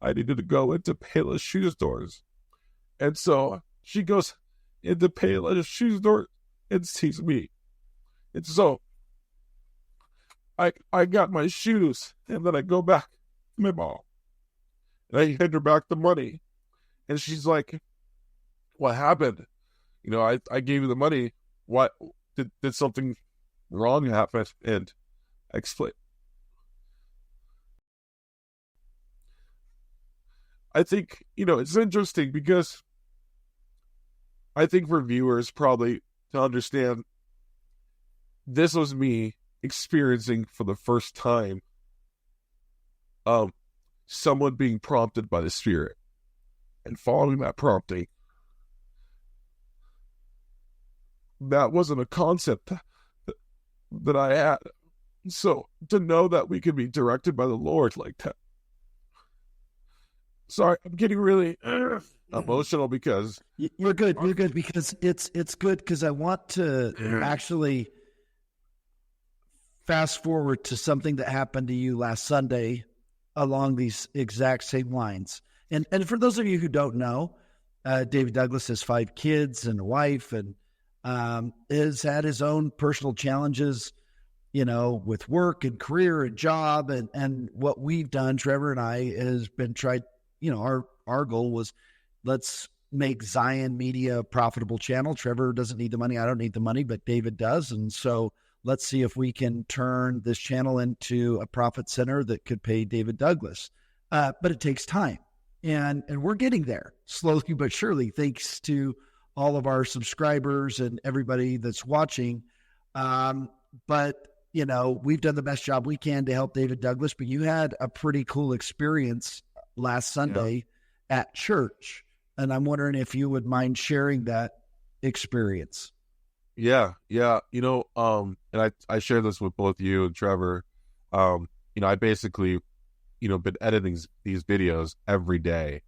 I needed to go into Payless shoe stores. And so she goes into Payless shoe store and sees me. And so I got my shoes, and then I go back to my mom. And I hand her back the money. And she's like, what happened? You know, I gave you the money. What did something wrong happen? And I explained. I think, you know, it's interesting because I think for viewers probably to understand, this was me experiencing for the first time someone being prompted by the Spirit and following that prompting. That wasn't a concept that I had. So to know that we can be directed by the Lord like that. Sorry, I'm getting really emotional because You're good. You're good because it's good because I want to actually fast forward to something that happened to you last Sunday along these exact same lines. And for those of you who don't know, David Douglas has 5 kids and a wife, and has had his own personal challenges, you know, with work and career and job. And what we've done, Trevor and I, has been tried, you know, our goal was, let's make Zion Media a profitable channel. Trevor doesn't need the money. I don't need the money, but David does. And so let's see if we can turn this channel into a profit center that could pay David Douglas. But it takes time. And we're getting there slowly but surely, thanks to all of our subscribers and everybody that's watching. But, you know, we've done the best job we can to help David Douglas, but you had a pretty cool experience last Sunday at church. And I'm wondering if you would mind sharing that experience. Yeah. You know, and I share this with both you and Trevor. You know, I basically, you know, been editing these videos every day.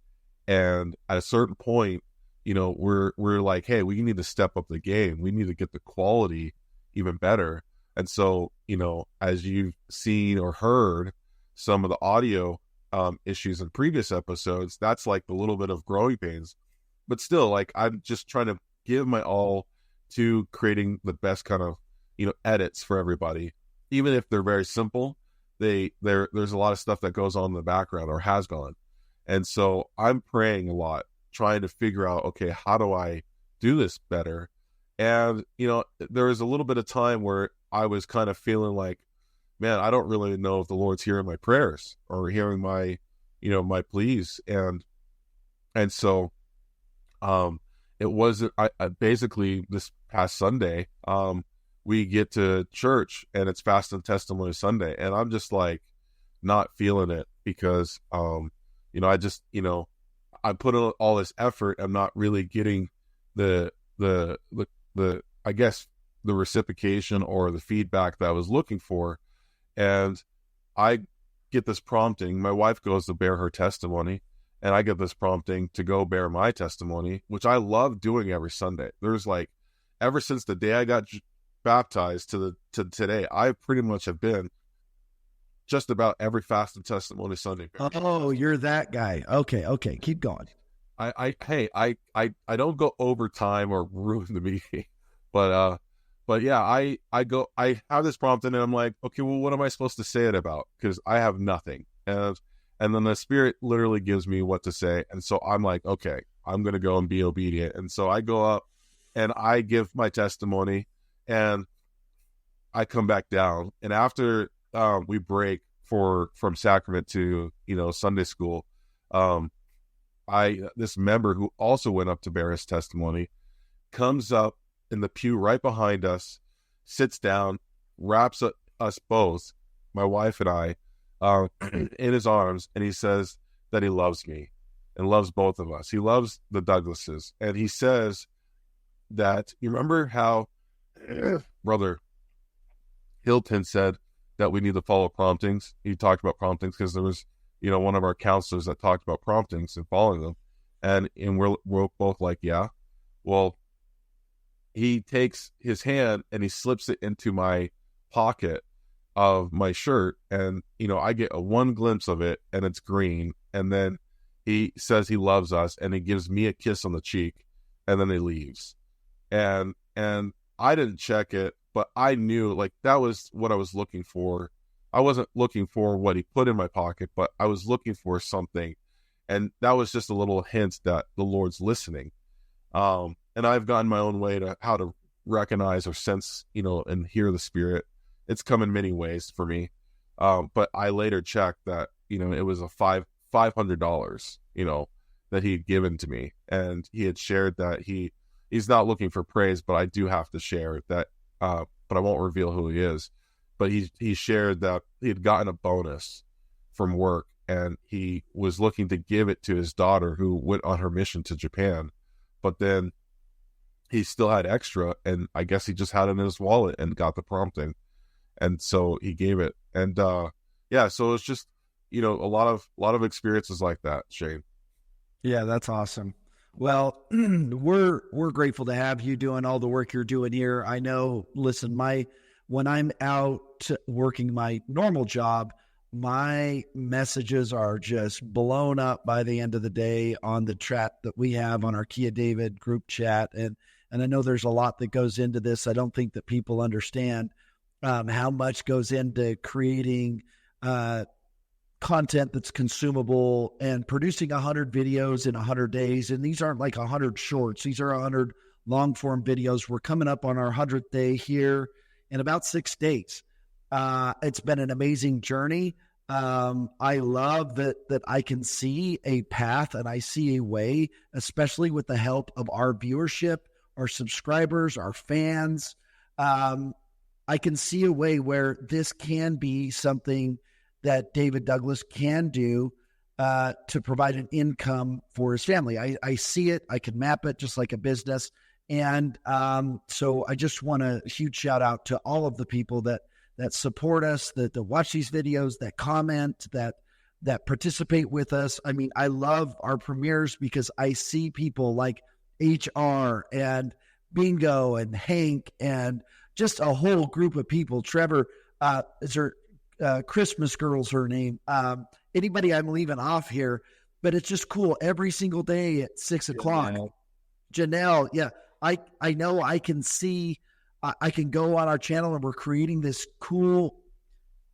And at a certain point, you know, we're like, hey, we need to step up the game. We need to get the quality even better. And so, you know, as you've seen or heard some of the audio issues in previous episodes, that's like the little bit of growing pains. But still, like, I'm just trying to give my all to creating the best kind of, you know, edits for everybody. Even if they're very simple, there's a lot of stuff that goes on in the background or has gone. And so I'm praying a lot, trying to figure out, okay, how do I do this better? And, you know, there was a little bit of time where I was kind of feeling like, man, I don't really know if the Lord's hearing my prayers or hearing my, you know, my pleas. And so, it wasn't, I basically this past Sunday, we get to church and it's Fast and Testimony Sunday. And I'm just like not feeling it because, you know, I just, you know, I put in all this effort. I'm not really getting the I guess the reciprocation or the feedback that I was looking for. And I get this prompting. My wife goes to bear her testimony, and I get this prompting to go bear my testimony, which I love doing every Sunday. There's like, ever since the day I got baptized to today, I pretty much have been just about every Fast and Testimony Sunday. Oh, you're that guy. Okay. Keep going. I don't go overtime or ruin the meeting, but yeah, I have this prompting and I'm like, okay, well, what am I supposed to say it about? Because I have nothing. And then the Spirit literally gives me what to say. And so I'm like, okay, I'm going to go and be obedient. And so I go up and I give my testimony and I come back down. And after we break from sacrament to, you know, Sunday school, this member who also went up to bear his testimony comes up in the pew right behind us, sits down, wraps us both, my wife and I, in his arms, and he says that he loves me and loves both of us. He loves the Douglases. And he says that, you remember how Brother Hilton said that we need to follow promptings. He talked about promptings because there was, one of our counselors that talked about promptings and following them. And we're both like, yeah. Well, he takes his hand and he slips it into my pocket of my shirt, and I get one glimpse of it, and it's green, and then he says he loves us, and he gives me a kiss on the cheek, and then he leaves. And I didn't check it, but I knew, like, that was what I was looking for. I wasn't looking for what he put in my pocket, but I was looking for something, and that was just a little hint that the Lord's listening. And I've gotten my own way to how to recognize or sense, and hear the Spirit. It's come in many ways for me. But I later checked that, it was a $500, that he had given to me. And he had shared that he's not looking for praise, but I do have to share that, but I won't reveal who he is. But he shared that he had gotten a bonus from work, and he was looking to give it to his daughter who went on her mission to Japan. But then he still had extra, and I guess he just had it in his wallet and got the prompting. And so he gave it. And so it's just, a lot of experiences like that, Shane. Yeah, that's awesome. Well, we're grateful to have you doing all the work you're doing here. I know, listen, when I'm out working my normal job, my messages are just blown up by the end of the day on the chat that we have on our Kia David group chat. And I know there's a lot that goes into this. I don't think that people understand how much goes into creating content that's consumable and producing 100 videos in 100 days. And these aren't like 100 shorts. These are 100 long form videos. We're coming up on our 100th day here in about 6 days. It's been an amazing journey. I love that I can see a path and I see a way, especially with the help of our viewership, our subscribers, our fans. I can see a way where this can be something that David Douglas can do to provide an income for his family. I see it. I can map it just like a business. And so I just want a huge shout out to all of the people that support us, that watch these videos, that comment, that participate with us. I mean, I love our premieres because I see people like HR and Bingo and Hank and just a whole group of people. Trevor, is her Christmas Girl's her name. Anybody I'm leaving off here, but it's just cool. Every single day at 6 o'clock. Janelle, yeah, I know I can see, I can go on our channel and we're creating this cool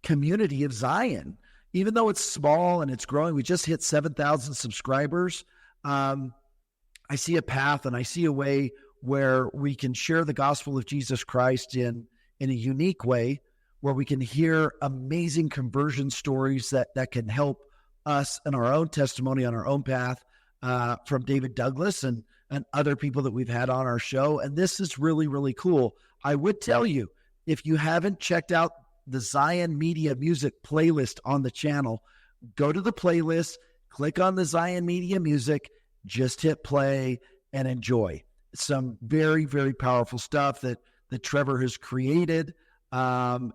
community of Zion. Even though it's small and it's growing, we just hit 7,000 subscribers. I see a path and I see a way where we can share the gospel of Jesus Christ in a unique way, where we can hear amazing conversion stories that can help us in our own testimony on our own path from David Douglas and other people that we've had on our show. And this is really, really cool. I would tell you, if you haven't checked out the Zion Media Music playlist on the channel, go to the playlist, click on the Zion Media Music, just hit play and enjoy. Some very, very powerful stuff that Trevor has created. And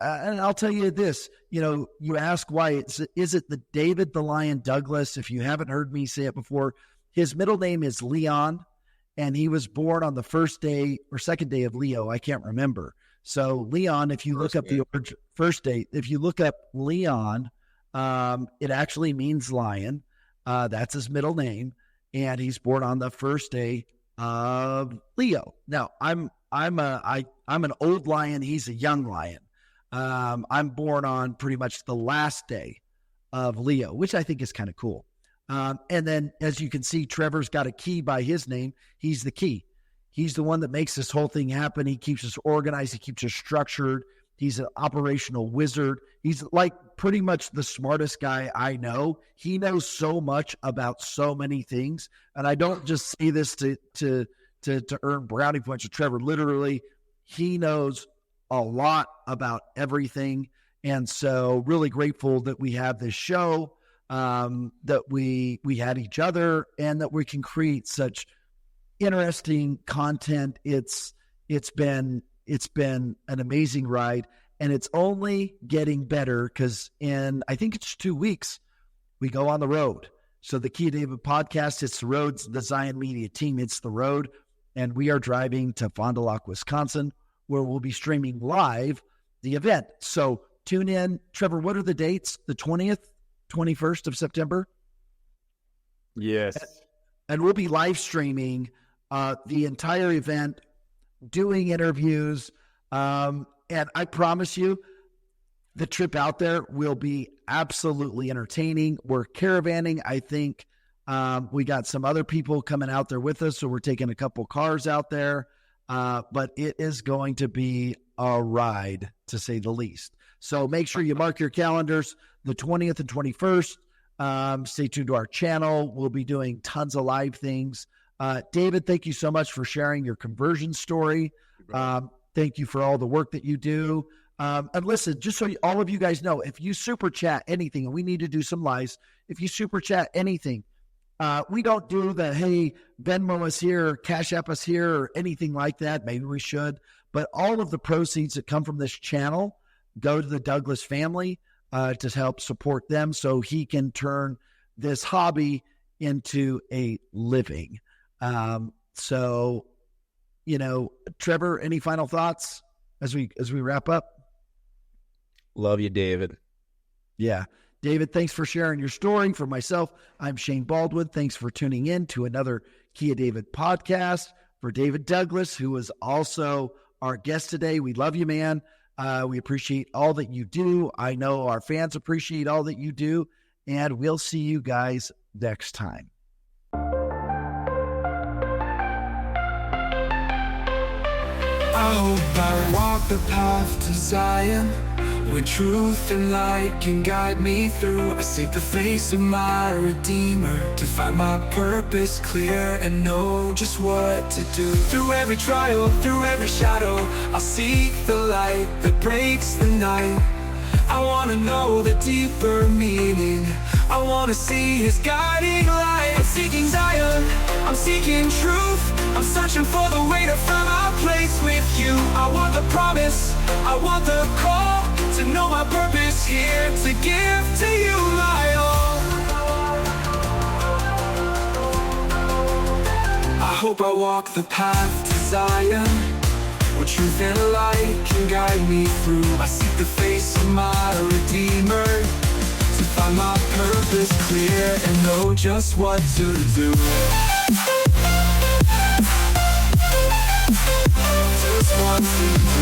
I'll tell you this, you ask why is it the David the Lion Douglas? If you haven't heard me say it before, his middle name is Leon, and he was born on the first day or second day of Leo. I can't remember. So Leon, if you look up the first day, if you look up Leon, it actually means lion. That's his middle name. And he's born on the first day of Leo. Now I'm an old lion. He's a young lion. I'm born on pretty much the last day of Leo, which I think is kind of cool. And then, as you can see, Trevor's got a key by his name. He's the key. He's the one that makes this whole thing happen. He keeps us organized. He keeps us structured. He's an operational wizard. He's like pretty much the smartest guy I know. He knows so much about so many things. And I don't just say this to earn brownie points with Trevor. Literally, he knows a lot about everything. And so really grateful that we have this show, that we had each other, and that we can create such interesting content. It's been an amazing ride. and it's only getting better because in, I think it's 2 weeks, we go on the road. So the Key of David podcast, it's the road. The Zion Media team, it's the road. And we are driving to Fond du Lac, Wisconsin, where we'll be streaming live the event. So tune in. Trevor, what are the dates? The 20th, 21st of September? Yes. And we'll be live streaming the entire event, doing interviews. And I promise you, the trip out there will be absolutely entertaining. We're caravanning. I think we got some other people coming out there with us, so we're taking a couple cars out there. But it is going to be a ride, to say the least. So make sure you mark your calendars, the 20th and 21st. Stay tuned to our channel. We'll be doing tons of live things. David, thank you so much for sharing your conversion story. Thank you for all the work that you do. And listen, just so all of you guys know, if you super chat anything, and we need to do some lives, if you super chat anything, we don't do the, hey, Venmo us here, or Cash App us here, or anything like that. Maybe we should. But all of the proceeds that come from this channel go to the Douglas family to help support them so he can turn this hobby into a living. So, Trevor, any final thoughts as we wrap up? Love you, David. Yeah. David, thanks for sharing your story. For myself, I'm Shane Baldwin. Thanks for tuning in to another Key of David podcast. For David Douglas, who is also our guest today, we love you, man. We appreciate all that you do. I know our fans appreciate all that you do, and we'll see you guys next time. I hope I walk the path to Zion, where truth and light can guide me through. I seek the face of my Redeemer to find my purpose clear and know just what to do. Through every trial, through every shadow, I'll seek the light that breaks the night. I want to know the deeper meaning. I want to see His guiding light. I'm seeking Zion, I'm seeking truth. I'm searching for the way to find my place with you. I want the promise, I want the call, to know my purpose here, to give to you my all. I hope I walk the path to Zion, where truth and light can guide me through. I seek the face of my Redeemer to find my purpose clear and know just what to do. Just what to do.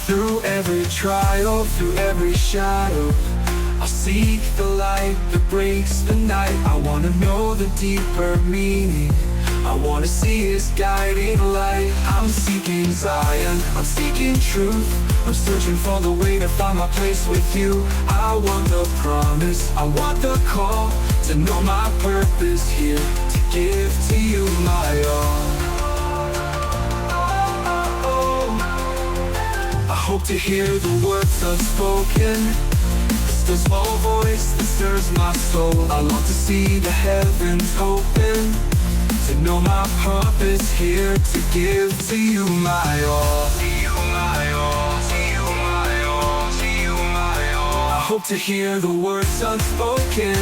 Through every trial, through every shadow, I'll seek the light that breaks the night. I want to know the deeper meaning. I want to see His guiding light. I'm seeking Zion, I'm seeking truth. I'm searching for the way to find my place with you. I want the promise, I want the call, to know my purpose here, to give to you my all. I hope to hear the words unspoken, the small voice that stirs my soul. I long to see the heavens open, to know my purpose here, to give to you my all. To you my all, to you my all, to you my all. I hope to hear the words unspoken,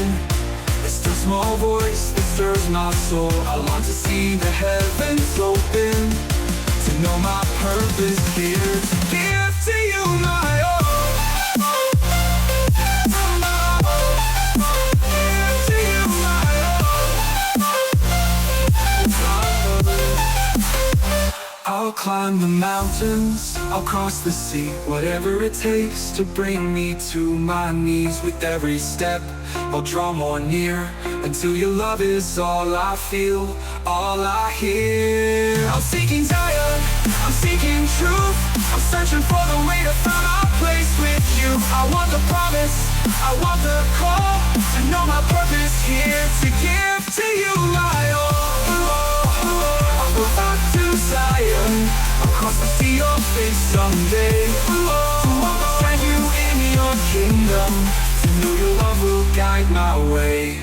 it's the small voice that stirs my soul. I long to see the heavens open, to know my purpose here, to give to you my all. I'll climb the mountains, I'll cross the sea, whatever it takes to bring me to my knees. With every step, I'll draw more near, until your love is all I feel, all I hear. I'm seeking Zion, I'm seeking truth. I'm searching for the way to find my place with you. I want the promise, I want the call, to know my purpose here, to give to you my all. I'll go back to Zion, across the sea your face someday. To walk beside you in your kingdom, to know your love will guide my way.